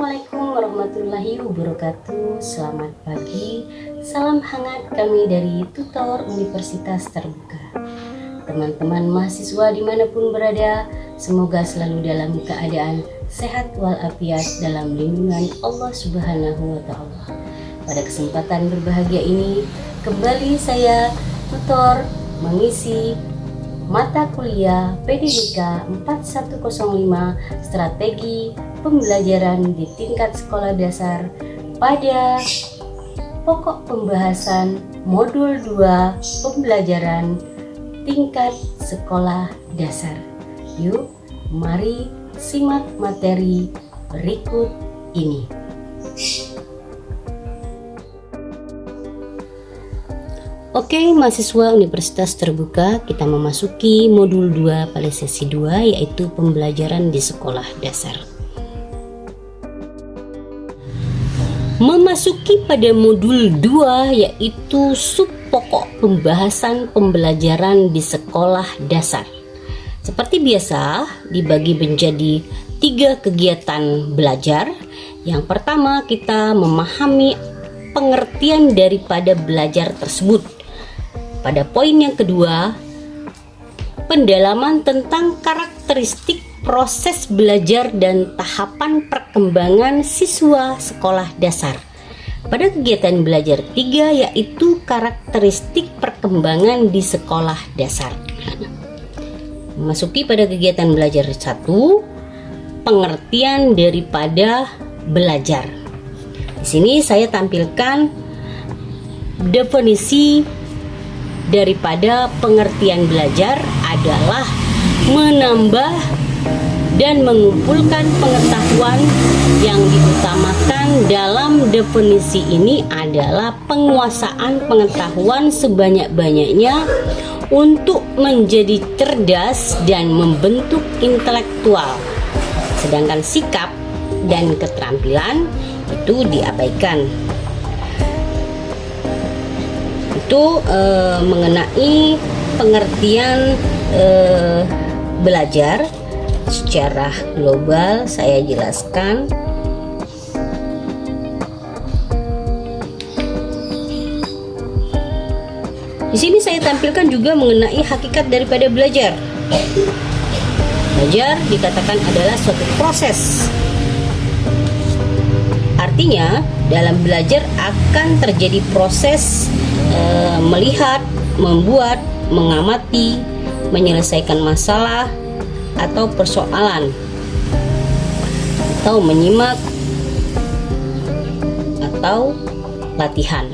Assalamualaikum warahmatullahi wabarakatuh. Selamat pagi, salam hangat kami dari Tutor Universitas Terbuka. Teman-teman mahasiswa dimanapun berada, semoga selalu dalam keadaan sehat walafiat dalam lindungan Allah Subhanahu wa Ta'ala. Pada kesempatan berbahagia ini, kembali saya Tutor mengisi mata kuliah PDDK 4105 Strategi Pembelajaran di Tingkat Sekolah Dasar pada pokok pembahasan modul 2 pembelajaran tingkat sekolah dasar. Yuk, mari simak materi berikut ini. Oke, mahasiswa Universitas Terbuka, kita memasuki modul 2 pada sesi 2, yaitu pembelajaran di sekolah dasar. Memasuki pada modul 2, yaitu sub pokok pembahasan pembelajaran di sekolah dasar. Seperti biasa, dibagi menjadi 3 kegiatan belajar. Yang pertama, kita memahami pengertian daripada belajar tersebut. Pada poin yang kedua, pendalaman tentang karakteristik proses belajar dan tahapan perkembangan siswa sekolah dasar. Pada kegiatan belajar 3, yaitu karakteristik perkembangan di sekolah dasar. Memasuki pada kegiatan belajar 1, pengertian daripada belajar. Di sini saya tampilkan definisi daripada pengertian belajar adalah menambah dan mengumpulkan pengetahuan. Yang diutamakan dalam definisi ini adalah penguasaan pengetahuan sebanyak-banyaknya untuk menjadi cerdas dan membentuk intelektual, sedangkan sikap dan keterampilan itu diabaikan. Itu mengenai pengertian belajar secara global saya jelaskan. Di sini saya tampilkan juga mengenai hakikat daripada belajar. Belajar dikatakan adalah suatu proses. Artinya, dalam belajar akan terjadi proses melihat, membuat, mengamati, menyelesaikan masalah atau persoalan, atau menyimak, atau latihan.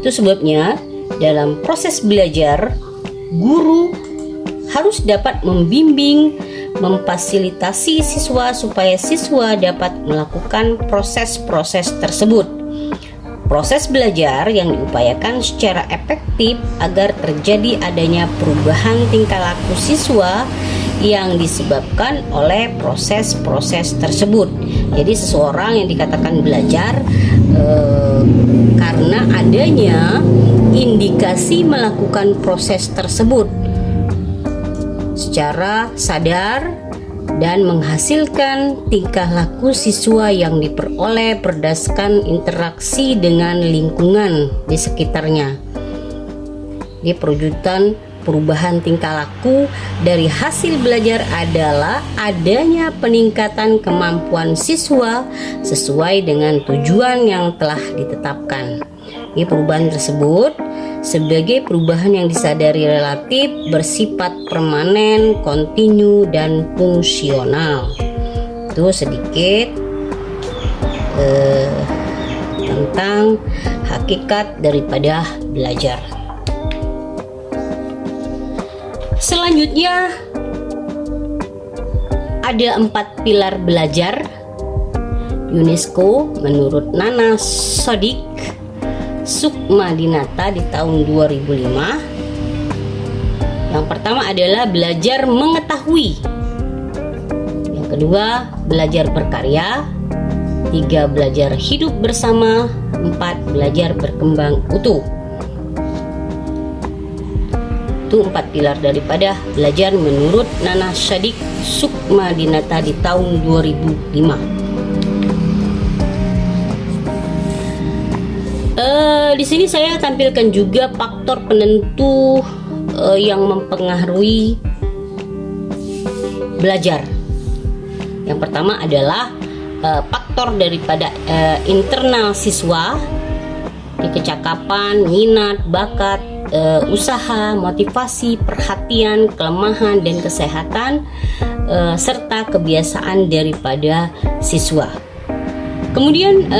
Itu sebabnya dalam proses belajar, guru harus dapat membimbing, memfasilitasi siswa supaya siswa dapat melakukan proses-proses tersebut. Proses belajar yang diupayakan secara efektif agar terjadi adanya perubahan tingkah laku siswa yang disebabkan oleh proses-proses tersebut. Jadi seseorang yang dikatakan belajar karena adanya indikasi melakukan proses tersebut secara sadar dan menghasilkan tingkah laku siswa yang diperoleh berdasarkan interaksi dengan lingkungan di sekitarnya. Di perwujudan perubahan tingkah laku dari hasil belajar adalah adanya peningkatan kemampuan siswa sesuai dengan tujuan yang telah ditetapkan. Ini perubahan tersebut sebagai perubahan yang disadari relatif, bersifat permanen, kontinu, dan fungsional. Itu sedikit tentang hakikat daripada belajar. Selanjutnya ada 4 pilar belajar UNESCO menurut Nana Sodik Sukma Dinata di tahun 2005. Yang pertama adalah belajar mengetahui. Yang kedua, belajar berkarya. 3, belajar hidup bersama. 4, belajar berkembang utuh. Itu 4 pilar daripada belajar menurut Nana Syadik Sukmadinata di tahun 2005. Di sini saya tampilkan juga faktor penentu yang mempengaruhi belajar. Yang pertama adalah faktor daripada internal siswa, di kecakapan, minat, bakat, usaha, motivasi, perhatian, kelemahan, dan kesehatan, serta kebiasaan daripada siswa. Kemudian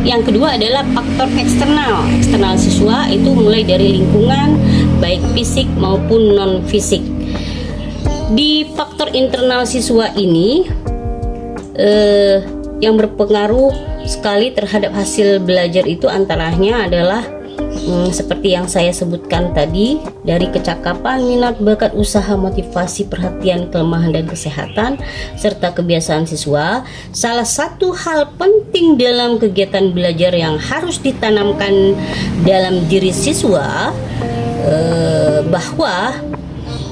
yang kedua adalah faktor eksternal siswa, itu mulai dari lingkungan baik fisik maupun non fisik. Di faktor internal siswa ini yang berpengaruh sekali terhadap hasil belajar itu antaranya adalah seperti yang saya sebutkan tadi, dari kecakapan, minat, bakat, usaha, motivasi, perhatian, kelemahan, dan kesehatan, serta kebiasaan siswa. Salah satu hal penting dalam kegiatan belajar yang harus ditanamkan dalam diri siswa bahwa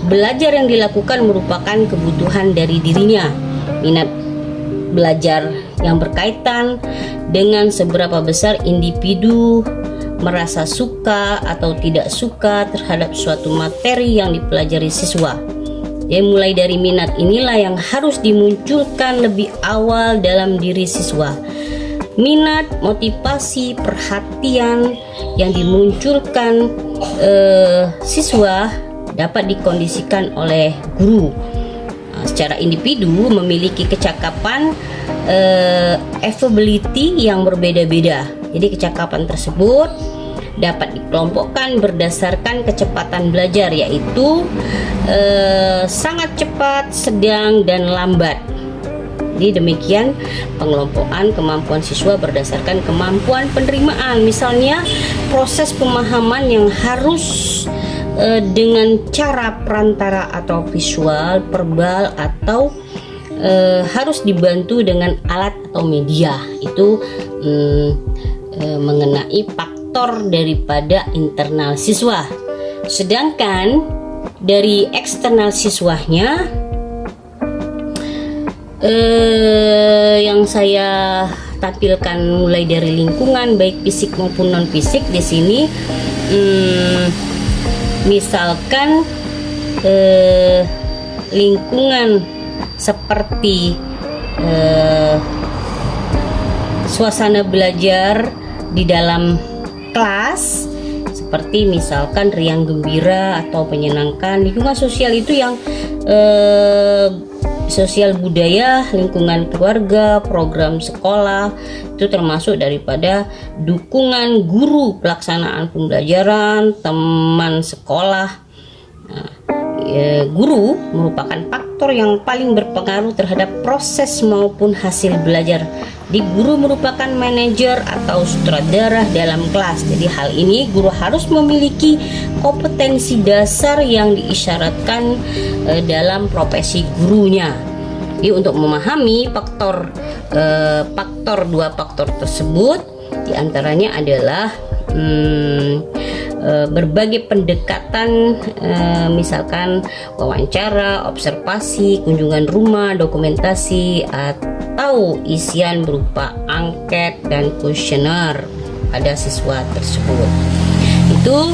belajar yang dilakukan merupakan kebutuhan dari dirinya. Minat belajar yang berkaitan dengan seberapa besar individu merasa suka atau tidak suka terhadap suatu materi yang dipelajari siswa. Ya, mulai dari minat inilah yang harus dimunculkan lebih awal dalam diri siswa. Minat, motivasi, perhatian yang dimunculkan siswa dapat dikondisikan oleh guru. Secara individu memiliki kecakapan ability yang berbeda-beda. Jadi kecakapan tersebut dapat dikelompokkan berdasarkan kecepatan belajar, yaitu sangat cepat, sedang, dan lambat. Jadi demikian pengelompokan kemampuan siswa berdasarkan kemampuan penerimaan. Misalnya proses pemahaman yang harus dengan cara perantara atau visual, verbal, atau harus dibantu dengan alat atau media. Itu mengenai faktor daripada internal siswa. Sedangkan dari eksternal siswanya, yang saya tampilkan mulai dari lingkungan baik fisik maupun non fisik. Di sini misalkan lingkungan seperti suasana belajar di dalam kelas, seperti misalkan riang gembira atau menyenangkan. Lingkungan sosial itu yang sosial budaya, lingkungan keluarga, program sekolah, itu termasuk daripada dukungan guru pelaksanaan pembelajaran, teman sekolah. Guru merupakan faktor yang paling berpengaruh terhadap proses maupun hasil belajar. Di guru merupakan manajer atau sutradara dalam kelas. Jadi hal ini guru harus memiliki kompetensi dasar yang diisyaratkan dalam profesi gurunya. Jadi untuk memahami dua faktor tersebut, diantaranya adalah berbagai pendekatan, misalkan wawancara, observasi, kunjungan rumah, dokumentasi, atau isian berupa angket dan kuesioner pada siswa tersebut. Itu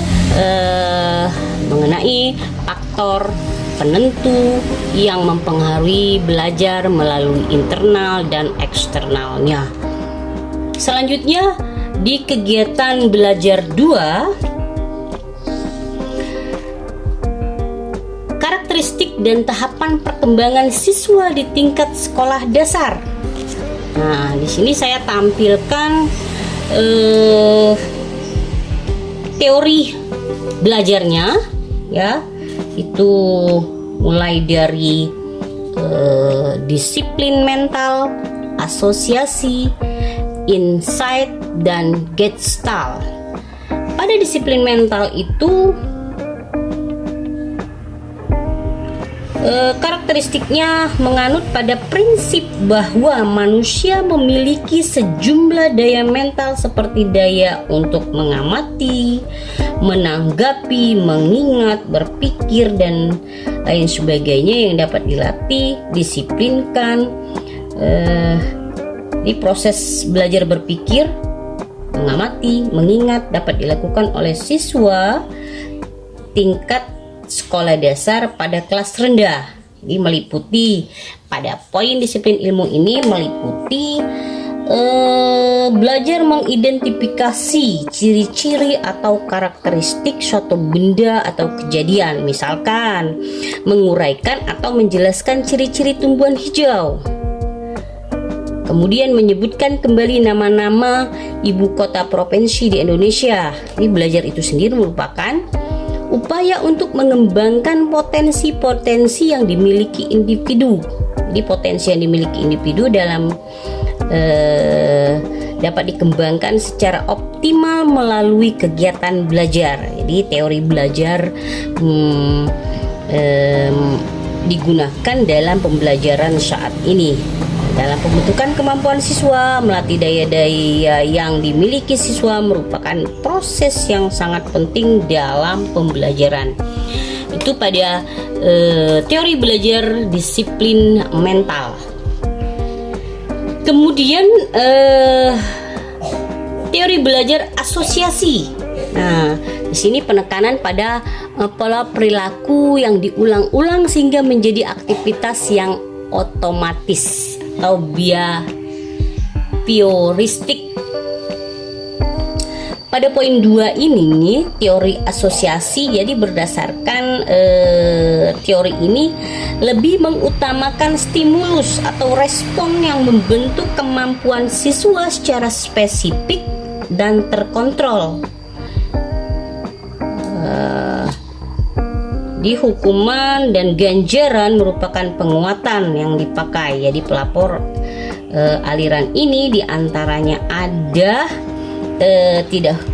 mengenai faktor penentu yang mempengaruhi belajar melalui internal dan eksternalnya. Selanjutnya di kegiatan belajar 2, karakteristik dan tahapan perkembangan siswa di tingkat sekolah dasar. Nah, di sini saya tampilkan teori belajarnya, ya, itu mulai dari disiplin mental, asosiasi, insight, dan gestalt. Pada disiplin mental itu karakteristiknya menganut pada prinsip bahwa manusia memiliki sejumlah daya mental seperti daya untuk mengamati, menanggapi, mengingat, berpikir, dan lain sebagainya yang dapat dilatih, disiplinkan. Di proses belajar berpikir, mengamati, mengingat dapat dilakukan oleh siswa tingkat sekolah dasar pada kelas rendah. Jadi meliputi pada poin disiplin ilmu ini meliputi belajar mengidentifikasi ciri-ciri atau karakteristik suatu benda atau kejadian, misalkan menguraikan atau menjelaskan ciri-ciri tumbuhan hijau. Kemudian menyebutkan kembali nama-nama ibu kota provinsi di Indonesia. Ini belajar itu sendiri merupakan upaya untuk mengembangkan potensi-potensi yang dimiliki individu. Jadi potensi yang dimiliki individu dapat dikembangkan secara optimal melalui kegiatan belajar. Jadi teori belajar digunakan dalam pembelajaran saat ini. Dalam pembentukan kemampuan siswa, melatih daya-daya yang dimiliki siswa merupakan proses yang sangat penting dalam pembelajaran. Itu pada teori belajar disiplin mental. Kemudian teori belajar asosiasi. Nah, di sini penekanan pada pola perilaku yang diulang-ulang sehingga menjadi aktivitas yang otomatis atau behavioristik. Pada poin 2 ini teori asosiasi, jadi berdasarkan teori ini lebih mengutamakan stimulus atau respon yang membentuk kemampuan siswa secara spesifik dan terkontrol. Di hukuman dan ganjaran merupakan penguatan yang dipakai. Jadi pelapor aliran ini diantaranya ada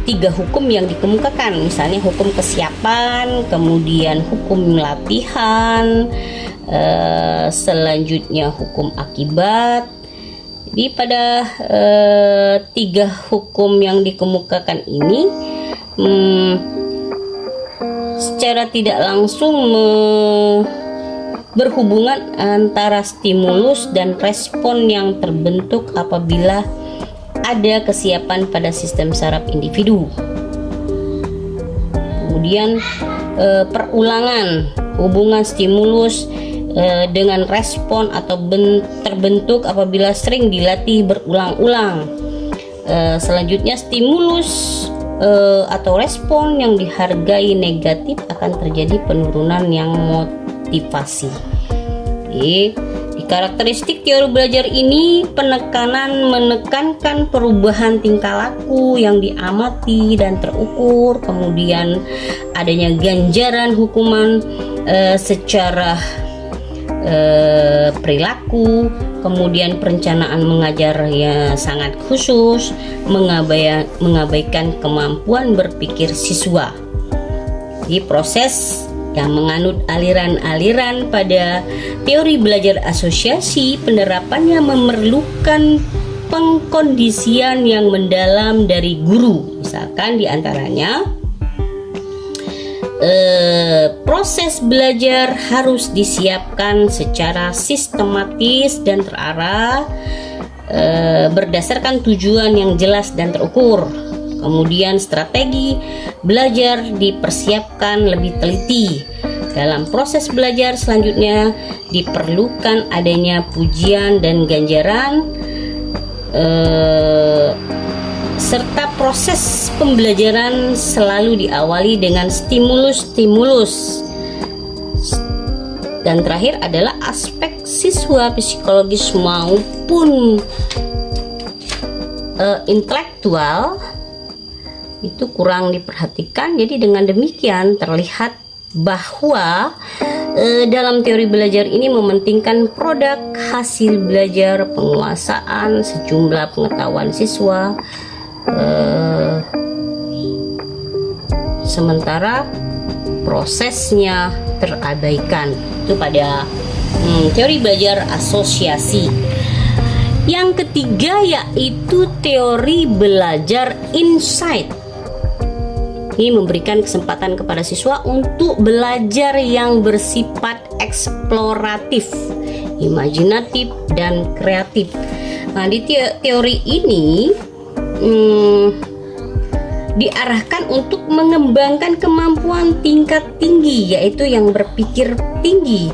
tiga hukum yang dikemukakan, misalnya hukum kesiapan, kemudian hukum latihan, selanjutnya hukum akibat. Jadi pada tiga hukum yang dikemukakan ini secara tidak langsung berhubungan antara stimulus dan respon yang terbentuk apabila ada kesiapan pada sistem saraf individu. Kemudian perulangan hubungan stimulus dengan respon atau terbentuk apabila sering dilatih berulang-ulang. Selanjutnya stimulus atau respon yang dihargai negatif akan terjadi penurunan yang motivasi. Di karakteristik teori belajar ini penekanan menekankan perubahan tingkah laku yang diamati dan terukur, kemudian adanya ganjaran hukuman secara perilaku, kemudian perencanaan mengajar yang sangat khusus, mengabaikan kemampuan berpikir siswa. Di proses yang menganut aliran-aliran pada teori belajar asosiasi, penerapannya memerlukan pengkondisian yang mendalam dari guru. Misalkan diantaranya proses belajar harus disiapkan secara sistematis dan terarah, berdasarkan tujuan yang jelas dan terukur. Kemudian strategi belajar dipersiapkan lebih teliti. Dalam proses belajar selanjutnya diperlukan adanya pujian dan ganjaran, serta proses pembelajaran selalu diawali dengan stimulus-stimulus. Dan terakhir adalah aspek siswa psikologis maupun intelektual itu kurang diperhatikan. Jadi dengan demikian terlihat bahwa dalam teori belajar ini mementingkan produk hasil belajar, penguasaan sejumlah pengetahuan siswa, sementara prosesnya terabaikan. itu pada teori belajar asosiasi. Yang ketiga yaitu teori belajar insight. Ini memberikan kesempatan kepada siswa untuk belajar yang bersifat eksploratif, imajinatif, dan kreatif. Nah, di teori ini diarahkan untuk mengembangkan kemampuan tingkat tinggi, yaitu yang berpikir tinggi.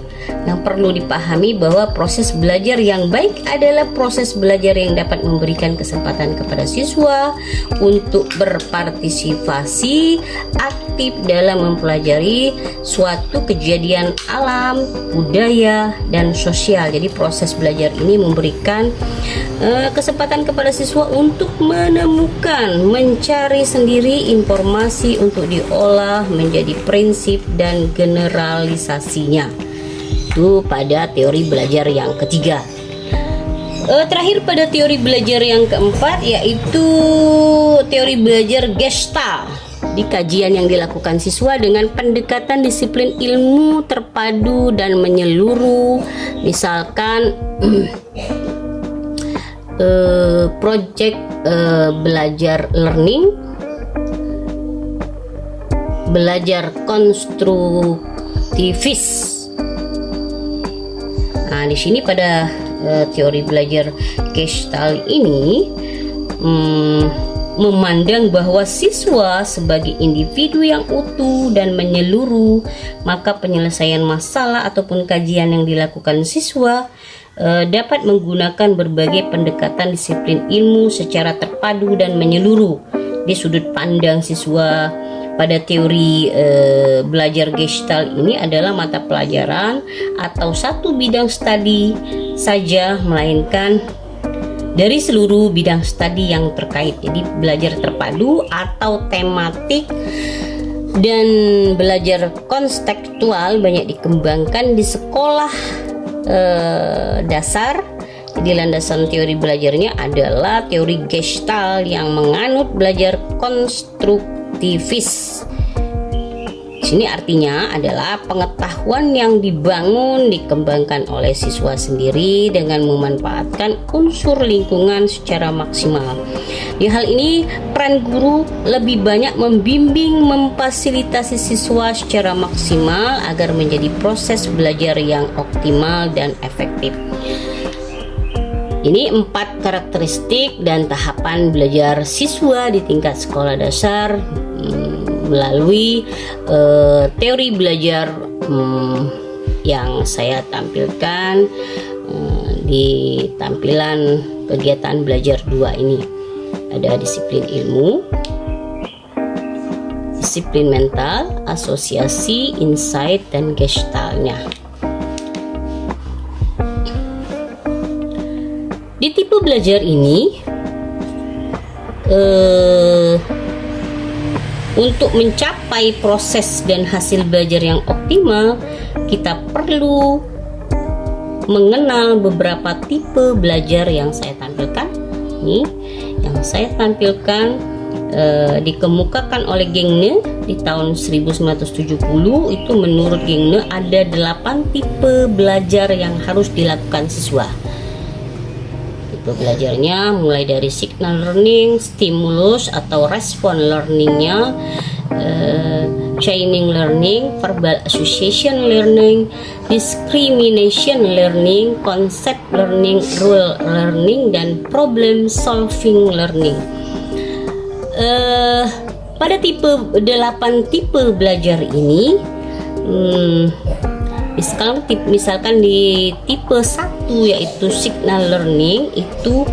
Yang perlu dipahami bahwa proses belajar yang baik adalah proses belajar yang dapat memberikan kesempatan kepada siswa untuk berpartisipasi aktif dalam mempelajari suatu kejadian alam, budaya, dan sosial. Jadi proses belajar ini memberikan kesempatan kepada siswa untuk menemukan, mencari sendiri informasi untuk diolah menjadi prinsip dan generalisasinya. Itu pada teori belajar yang ketiga. Terakhir pada teori belajar yang keempat yaitu teori belajar Gestalt. Di kajian yang dilakukan siswa dengan pendekatan disiplin ilmu terpadu dan menyeluruh, misalkan project belajar learning, belajar konstruktivis. Nah, di sini pada teori belajar Gestalt ini memandang bahwa siswa sebagai individu yang utuh dan menyeluruh, maka penyelesaian masalah ataupun kajian yang dilakukan siswa dapat menggunakan berbagai pendekatan disiplin ilmu secara terpadu dan menyeluruh. Di sudut pandang siswa pada teori belajar Gestalt ini adalah mata pelajaran atau satu bidang studi saja, melainkan dari seluruh bidang studi yang terkait. Jadi belajar terpadu atau tematik dan belajar konstekstual banyak dikembangkan di sekolah dasar. Jadi landasan teori belajarnya adalah teori Gestalt yang menganut belajar konstruktivis. Sini artinya adalah pengetahuan yang dibangun, dikembangkan oleh siswa sendiri dengan memanfaatkan unsur lingkungan secara maksimal. Di hal ini, peran guru lebih banyak membimbing, memfasilitasi siswa secara maksimal agar menjadi proses belajar yang optimal dan efektif. Ini 4 karakteristik dan tahapan belajar siswa di tingkat sekolah dasar melalui teori belajar yang saya tampilkan di tampilan kegiatan belajar 2 ini. Ada disiplin ilmu, disiplin mental, asosiasi, insight, dan gestaltnya. Di tipe belajar ini untuk mencapai proses dan hasil belajar yang optimal, kita perlu mengenal beberapa tipe belajar yang saya tampilkan. Ini yang saya tampilkan dikemukakan oleh Gengne di tahun 1970. Itu menurut Gengne ada 8 tipe belajar yang harus dilakukan siswa. Tipe belajarnya mulai dari signal learning, stimulus atau respon learningnya, chaining learning, verbal association learning, discrimination learning, concept learning, rule learning, dan problem solving learning. Pada 8 tipe belajar ini, misalkan di tipe 1 yaitu signal learning itu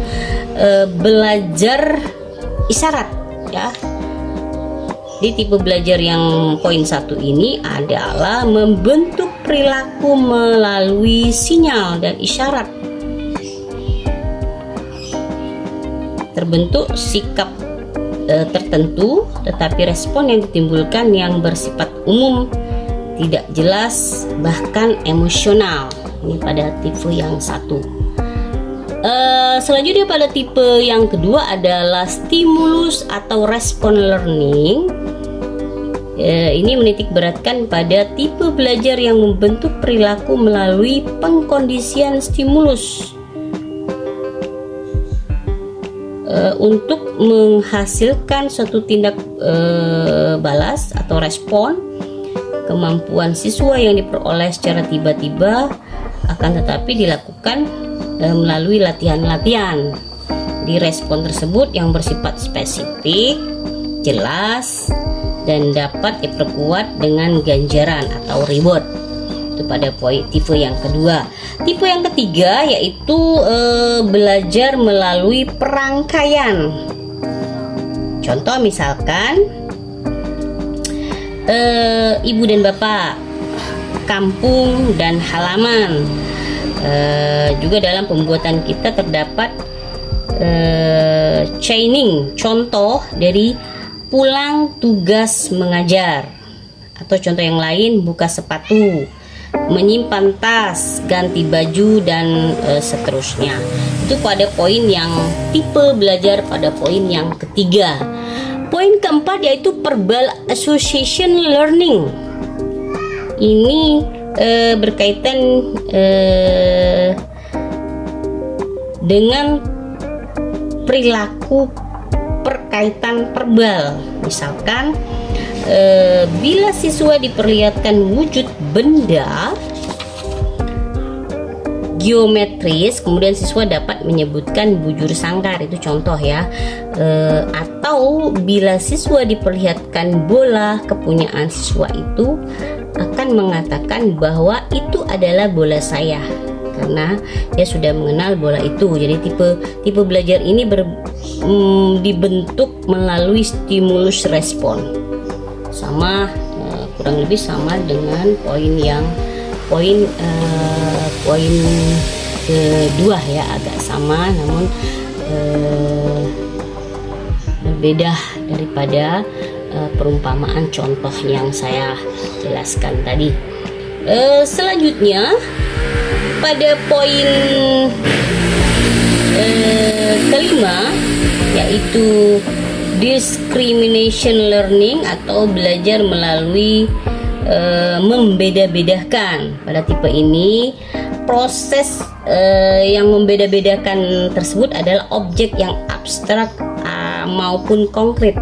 belajar isyarat ya. Di tipe belajar yang poin 1 ini adalah membentuk perilaku melalui sinyal dan isyarat. Terbentuk sikap tertentu, tetapi respon yang ditimbulkan yang bersifat umum, tidak jelas, bahkan emosional. Ini pada tipe yang 1. Selanjutnya pada tipe yang kedua adalah stimulus atau respon learning, ini menitik beratkan pada tipe belajar yang membentuk perilaku melalui pengkondisian stimulus untuk menghasilkan suatu tindak balas atau respon. Kemampuan siswa yang diperoleh secara tiba-tiba akan tetapi dilakukan melalui latihan-latihan. Di respon tersebut yang bersifat spesifik, jelas, dan dapat diperkuat dengan ganjaran atau reward. Itu pada tipe yang kedua. Tipe yang ketiga yaitu belajar melalui perangkaian. Contoh misalkan ibu dan bapak, kampung dan halaman. Juga dalam pembuatan kita terdapat chaining, contoh dari pulang tugas mengajar, atau contoh yang lain buka sepatu, menyimpan tas, ganti baju, dan seterusnya. Itu pada poin yang tipe belajar pada poin yang ketiga. Poin keempat yaitu verbal association learning. Ini berkaitan dengan perilaku perkaitan verbal. Misalkan bila siswa diperlihatkan wujud benda geometris, kemudian siswa dapat menyebutkan bujur sangkar, itu contoh ya. Atau bila siswa diperlihatkan bola kepunyaan siswa itu akan mengatakan bahwa itu adalah bola saya, karena dia sudah mengenal bola itu. Jadi tipe belajar ini dibentuk melalui stimulus respon. Sama kurang lebih sama dengan poin kedua ya, agak sama namun berbeda daripada perumpamaan contoh yang saya jelaskan tadi. Selanjutnya pada poin kelima yaitu discrimination learning atau belajar melalui membeda-bedakan. Pada tipe ini proses yang membeda-bedakan tersebut adalah objek yang abstrak maupun konkret.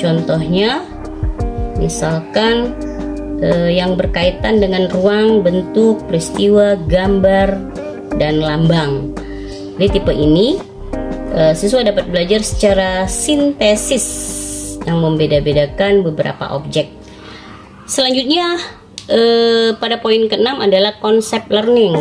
Contohnya misalkan yang berkaitan dengan ruang, bentuk, peristiwa, gambar, dan lambang. Di tipe ini siswa dapat belajar secara sintesis yang membeda-bedakan beberapa objek. Selanjutnya pada poin keenam adalah konsep learning.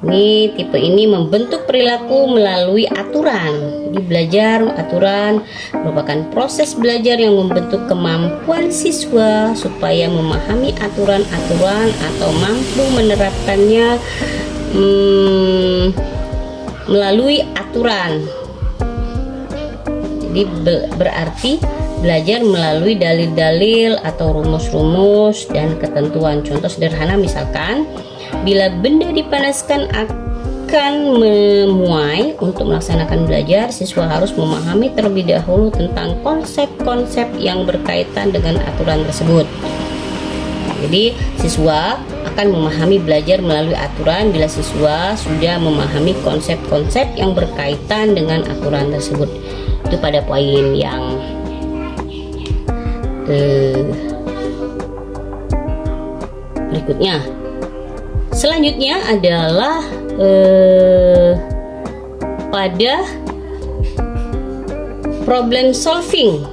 Ini tipe ini membentuk perilaku melalui aturan. Di belajar aturan merupakan proses belajar yang membentuk kemampuan siswa supaya memahami aturan-aturan atau mampu menerapkannya melalui aturan. Jadi berarti belajar melalui dalil-dalil atau rumus-rumus dan ketentuan. Contoh sederhana misalkan, bila benda dipanaskan akan memuai. Untuk melaksanakan belajar, siswa harus memahami terlebih dahulu tentang konsep-konsep yang berkaitan dengan aturan tersebut. Jadi siswa akan memahami belajar melalui aturan bila siswa sudah memahami konsep-konsep yang berkaitan dengan aturan tersebut. Itu pada poin yang berikutnya. Selanjutnya adalah pada problem solving,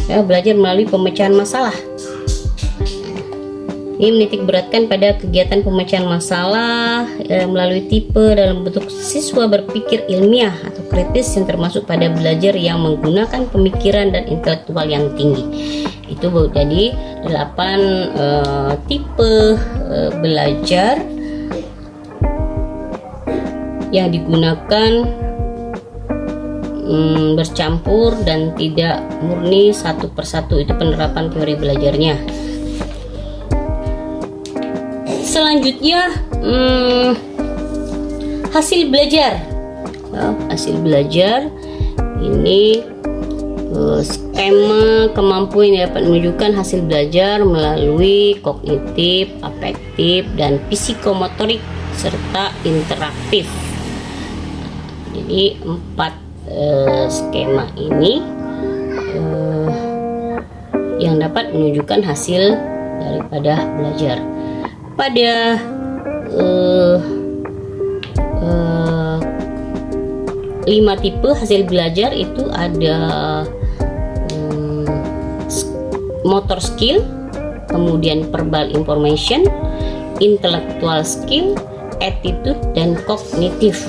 ya, belajar melalui pemecahan masalah. Ini menitik beratkan pada kegiatan pemecahan masalah melalui tipe dalam bentuk siswa berpikir ilmiah atau kritis yang termasuk pada belajar yang menggunakan pemikiran dan intelektual yang tinggi. Itu jadi 8 tipe belajar yang digunakan bercampur dan tidak murni satu persatu. Itu penerapan teori belajarnya. Selanjutnya hasil belajar. Hasil belajar ini skema kemampuan yang dapat menunjukkan hasil belajar melalui kognitif, afektif, dan psikomotorik serta interaktif. Jadi 4 skema ini yang dapat menunjukkan hasil daripada belajar. Pada 5 tipe hasil belajar itu ada motor skill, kemudian verbal information, intellectual skill, attitude, dan kognitif.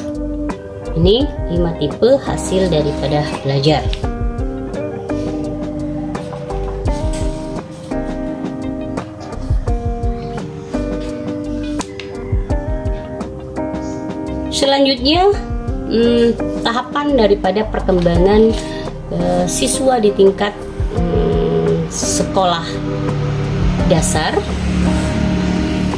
Ini 5 tipe hasil daripada belajar. Selanjutnya tahapan daripada perkembangan siswa di tingkat sekolah dasar.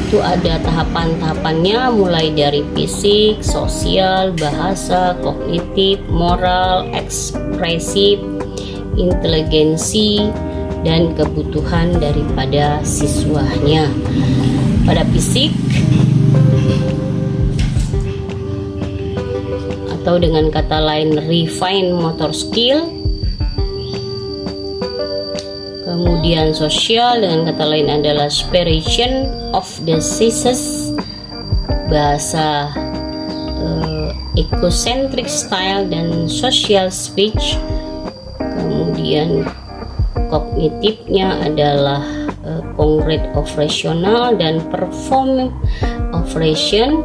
Itu ada tahapan-tahapannya, mulai dari fisik, sosial, bahasa, kognitif, moral, ekspresif, inteligensi, dan kebutuhan daripada siswanya. Pada fisik, atau dengan kata lain refine motor skill. Kemudian sosial dengan kata lain adalah separation of the sexes, bahasa, ecocentric style, dan social speech. Kemudian kognitifnya adalah concrete operational dan perform operation.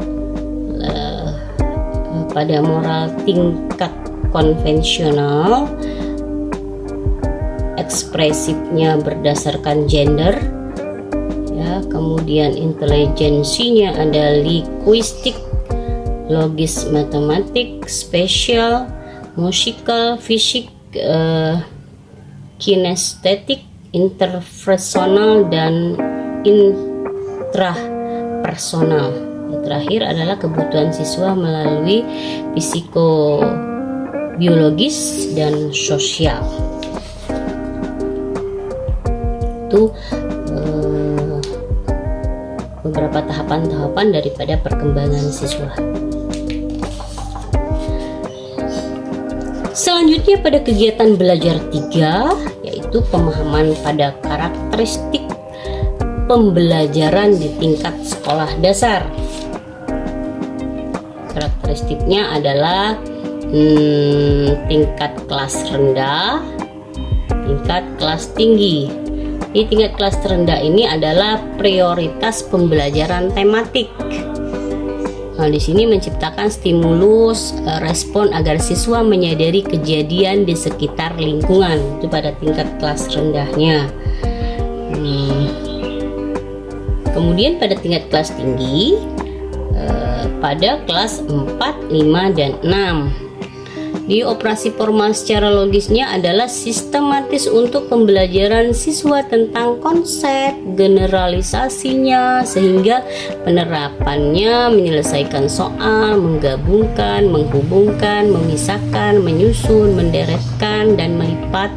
Pada moral tingkat konvensional, ekspresifnya berdasarkan gender, ya. Kemudian intelijensinya ada linguistik, logis, matematik, spesial, musikal, fisik, kinestetik, interpersonal, dan intrapersonal. Terakhir adalah kebutuhan siswa melalui psikobiologis dan sosial. Itu beberapa tahapan-tahapan daripada perkembangan siswa. Selanjutnya pada kegiatan belajar 3, yaitu pemahaman pada karakteristik pembelajaran di tingkat sekolah dasar. Karakteristiknya adalah tingkat kelas rendah, tingkat kelas tinggi. Di tingkat kelas terendah ini adalah prioritas pembelajaran tematik. Nah, di sini menciptakan stimulus respon agar siswa menyadari kejadian di sekitar lingkungan. Itu pada tingkat kelas rendahnya. Kemudian pada tingkat kelas tinggi, pada kelas 4, 5, dan 6. Di operasi formal secara logisnya adalah sistematis untuk pembelajaran siswa tentang konsep, generalisasinya, sehingga penerapannya menyelesaikan soal, menggabungkan, menghubungkan, memisahkan, menyusun, menderetkan, dan melipat.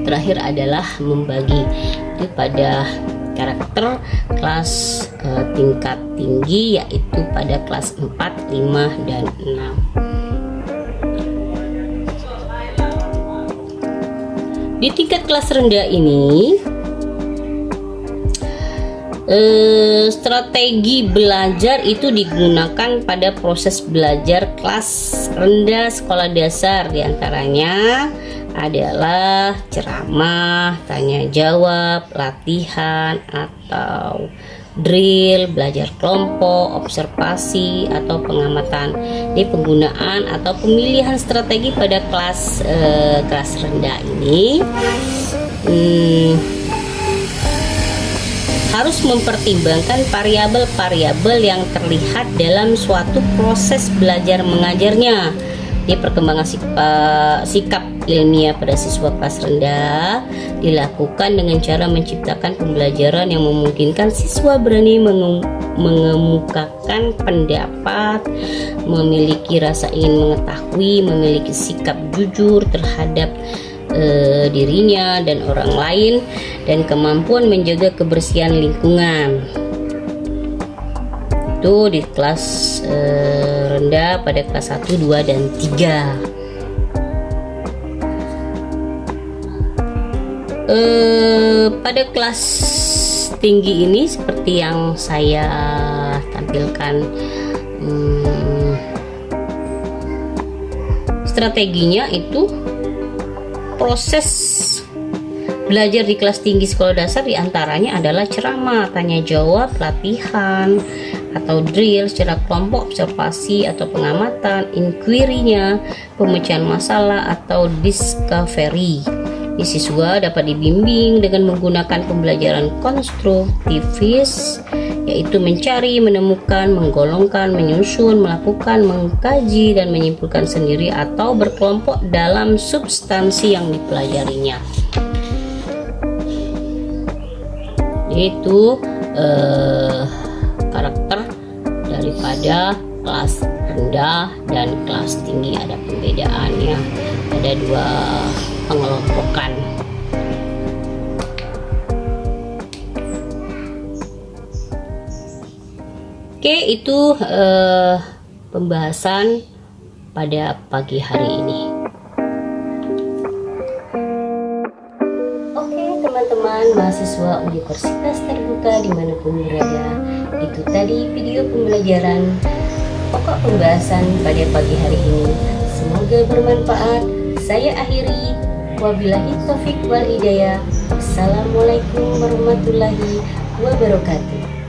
Terakhir adalah membagi. Itu pada karakter kelas tingkat tinggi, yaitu pada kelas 4, 5, dan 6. Di tingkat kelas rendah ini, strategi belajar itu digunakan pada proses belajar kelas rendah sekolah dasar. Di antaranya adalah ceramah, tanya jawab, latihan atau drill, belajar kelompok, observasi, atau pengamatan. Di penggunaan atau pemilihan strategi pada kelas rendah ini harus mempertimbangkan variabel-variabel yang terlihat dalam suatu proses belajar mengajarnya. Di perkembangan sikap ilmiah pada siswa kelas rendah dilakukan dengan cara menciptakan pembelajaran yang memungkinkan siswa berani mengemukakan pendapat, memiliki rasa ingin mengetahui, memiliki sikap jujur terhadap dirinya dan orang lain, dan kemampuan menjaga kebersihan lingkungan. Itu di kelas rendah pada kelas 1, 2, dan 3. Pada kelas tinggi ini seperti yang saya tampilkan, strateginya itu proses belajar di kelas tinggi sekolah dasar diantaranya adalah ceramah, tanya jawab, latihan atau drill secara kelompok, observasi atau pengamatan, inquiry-nya, pemecahan masalah atau discovery. Siswa dapat dibimbing dengan menggunakan pembelajaran konstruktivis, yaitu mencari, menemukan, menggolongkan, menyusun, melakukan, mengkaji, dan menyimpulkan sendiri atau berkelompok dalam substansi yang dipelajarinya. Itu karakter daripada kelas rendah dan kelas tinggi. Ada pembedaannya, ada 2 pengelompokan. Oke, itu pembahasan pada pagi hari ini. Oke teman-teman mahasiswa Universitas Terbuka dimanapun berada, itu tadi video pembelajaran pokok pembahasan pada pagi hari ini. Semoga bermanfaat. Saya akhiri. Wabillahi taufiq wal hidayah. Assalamualaikum warahmatullahi wabarakatuh.